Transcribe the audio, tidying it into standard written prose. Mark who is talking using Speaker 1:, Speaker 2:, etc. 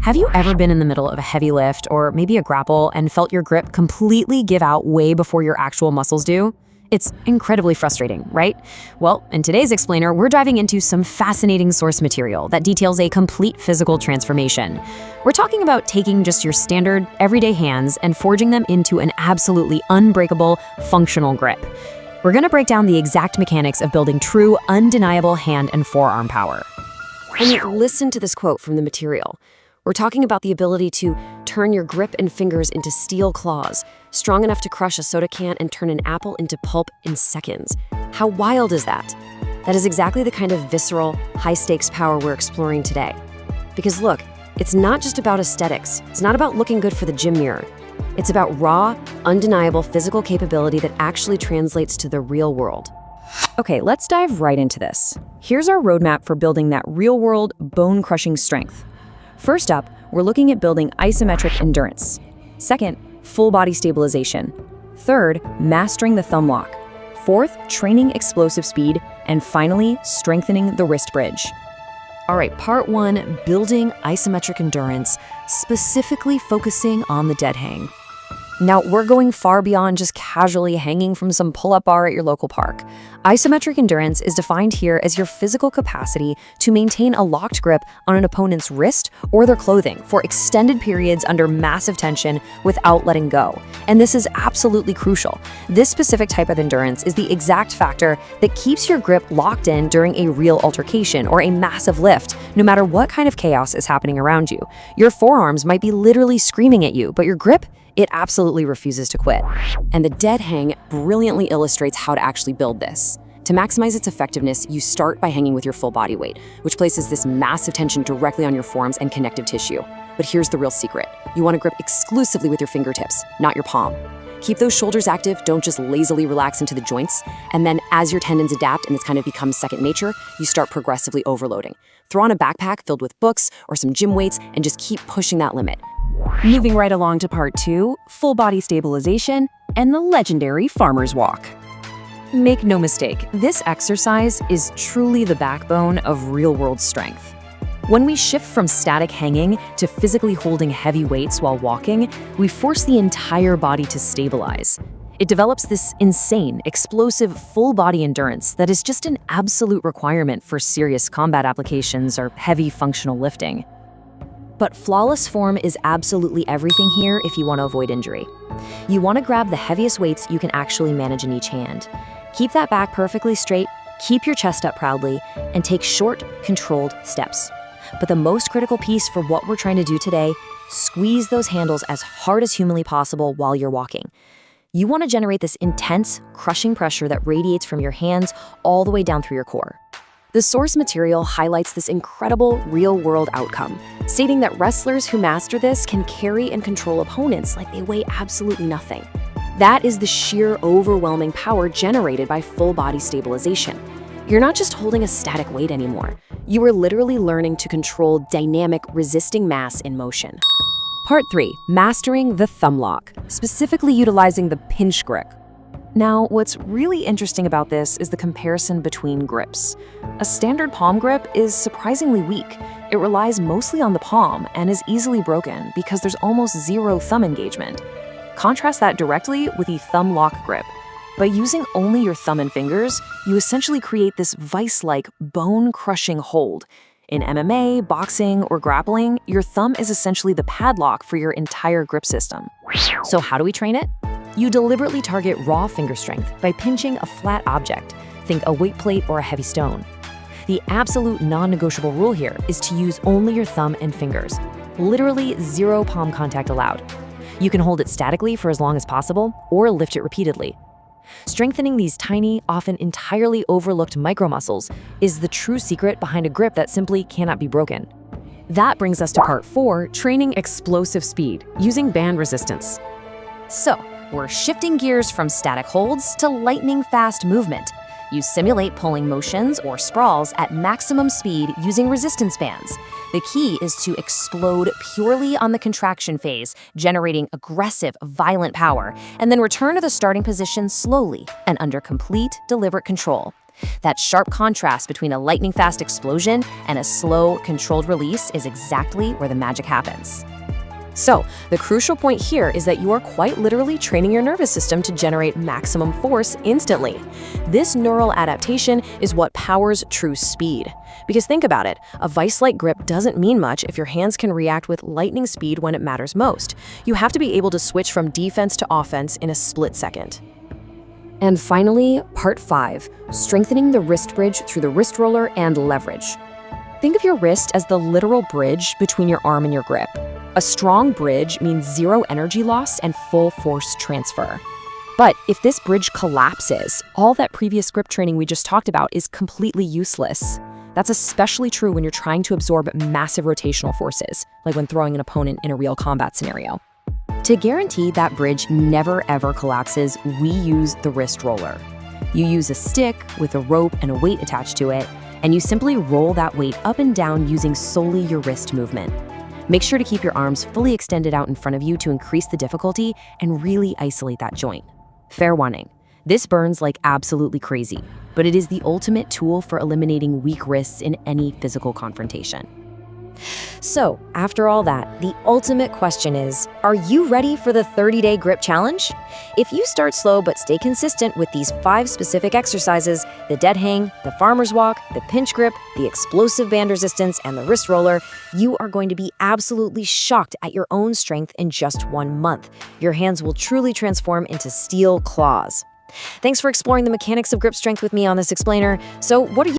Speaker 1: Have you ever been in the middle of a heavy lift or maybe a grapple and felt your grip completely give out way before your actual muscles do? It's incredibly frustrating, right? Well, in today's explainer, we're diving into some fascinating source material that details a complete physical transformation. We're talking about taking just your standard, everyday hands and forging them into an absolutely unbreakable, functional grip. We're going to break down the exact mechanics of building true, undeniable hand and forearm power. And listen to this quote from the material. We're talking about the ability to turn your grip and fingers into steel claws, strong enough to crush a soda can and turn an apple into pulp in seconds. How wild is that? That is exactly the kind of visceral, high-stakes power we're exploring today. Because look, it's not just about aesthetics. It's not about looking good for the gym mirror. It's about raw, undeniable physical capability that actually translates to the real world. Okay, let's dive right into this. Here's our roadmap for building that real-world, bone-crushing strength. First up, we're looking at building isometric endurance. Second, full body stabilization. Third, mastering the thumb lock. Fourth, training explosive speed. And finally, strengthening the wrist bridge. All right, part one, building isometric endurance, specifically focusing on the dead hang. Now, we're going far beyond just casually hanging from some pull-up bar at your local park. Isometric endurance is defined here as your physical capacity to maintain a locked grip on an opponent's wrist or their clothing for extended periods under massive tension without letting go. And this is absolutely crucial. This specific type of endurance is the exact factor that keeps your grip locked in during a real altercation or a massive lift, no matter what kind of chaos is happening around you. Your forearms might be literally screaming at you, but your grip, it absolutely refuses to quit. And the dead hang brilliantly illustrates how to actually build this. To maximize its effectiveness, you start by hanging with your full body weight, which places this massive tension directly on your forearms and connective tissue. But here's the real secret. You want to grip exclusively with your fingertips, not your palm. Keep those shoulders active, don't just lazily relax into the joints. And then as your tendons adapt and this kind of becomes second nature, you start progressively overloading. Throw on a backpack filled with books or some gym weights and just keep pushing that limit.
Speaker 2: Moving right along to part two, full body stabilization and the legendary farmer's walk.
Speaker 1: Make no mistake, this exercise is truly the backbone of real-world strength. When we shift from static hanging to physically holding heavy weights while walking, we force the entire body to stabilize. It develops this insane, explosive, full-body endurance that is just an absolute requirement for serious combat applications or heavy functional lifting. But flawless form is absolutely everything here if you want to avoid injury. You want to grab the heaviest weights you can actually manage in each hand. Keep that back perfectly straight, keep your chest up proudly, and take short, controlled steps. But the most critical piece for what we're trying to do today, squeeze those handles as hard as humanly possible while you're walking. You want to generate this intense, crushing pressure that radiates from your hands all the way down through your core. The source material highlights this incredible real-world outcome, stating that wrestlers who master this can carry and control opponents like they weigh absolutely nothing. That is the sheer, overwhelming power generated by full-body stabilization. You're not just holding a static weight anymore. You are literally learning to control dynamic, resisting mass in motion. Part 3. Mastering the thumb lock, specifically utilizing the pinch grip. Now, what's really interesting about this is the comparison between grips. A standard palm grip is surprisingly weak. It relies mostly on the palm and is easily broken because there's almost zero thumb engagement. Contrast that directly with the thumb lock grip. By using only your thumb and fingers, you essentially create this vice-like, bone-crushing hold. In MMA, boxing, or grappling, your thumb is essentially the padlock for your entire grip system. So how do we train it? You deliberately target raw finger strength by pinching a flat object, think a weight plate or a heavy stone. The absolute non-negotiable rule here is to use only your thumb and fingers. Literally zero palm contact allowed. You can hold it statically for as long as possible or lift it repeatedly. Strengthening these tiny, often entirely overlooked micromuscles is the true secret behind a grip that simply cannot be broken. That brings us to part 4, training explosive speed using band resistance. So, we're shifting gears from static holds to lightning-fast movement. You simulate pulling motions or sprawls at maximum speed using resistance bands. The key is to explode purely on the contraction phase, generating aggressive, violent power, and then return to the starting position slowly and under complete, deliberate control. That sharp contrast between a lightning-fast explosion and a slow, controlled release is exactly where the magic happens. So, the crucial point here is that you are quite literally training your nervous system to generate maximum force instantly. This neural adaptation is what powers true speed. Because think about it, a vice-like grip doesn't mean much if your hands can react with lightning speed when it matters most. You have to be able to switch from defense to offense in a split second. And finally, part 5, strengthening the wrist bridge through the wrist roller and leverage. Think of your wrist as the literal bridge between your arm and your grip. A strong bridge means zero energy loss and full force transfer. But if this bridge collapses, all that previous grip training we just talked about is completely useless. That's especially true when you're trying to absorb massive rotational forces, like when throwing an opponent in a real combat scenario. To guarantee that bridge never ever collapses, we use the wrist roller. You use a stick with a rope and a weight attached to it, and you simply roll that weight up and down using solely your wrist movement. Make sure to keep your arms fully extended out in front of you to increase the difficulty and really isolate that joint. Fair warning, this burns like absolutely crazy, but it is the ultimate tool for eliminating weak wrists in any physical confrontation. So, after all that, the ultimate question is, are you ready for the 30-day grip challenge? If you start slow but stay consistent with these 5 specific exercises, the dead hang, the farmer's walk, the pinch grip, the explosive band resistance, and the wrist roller, you are going to be absolutely shocked at your own strength in just 1 month. Your hands will truly transform into steel claws. Thanks for exploring the mechanics of grip strength with me on this explainer. So, what are you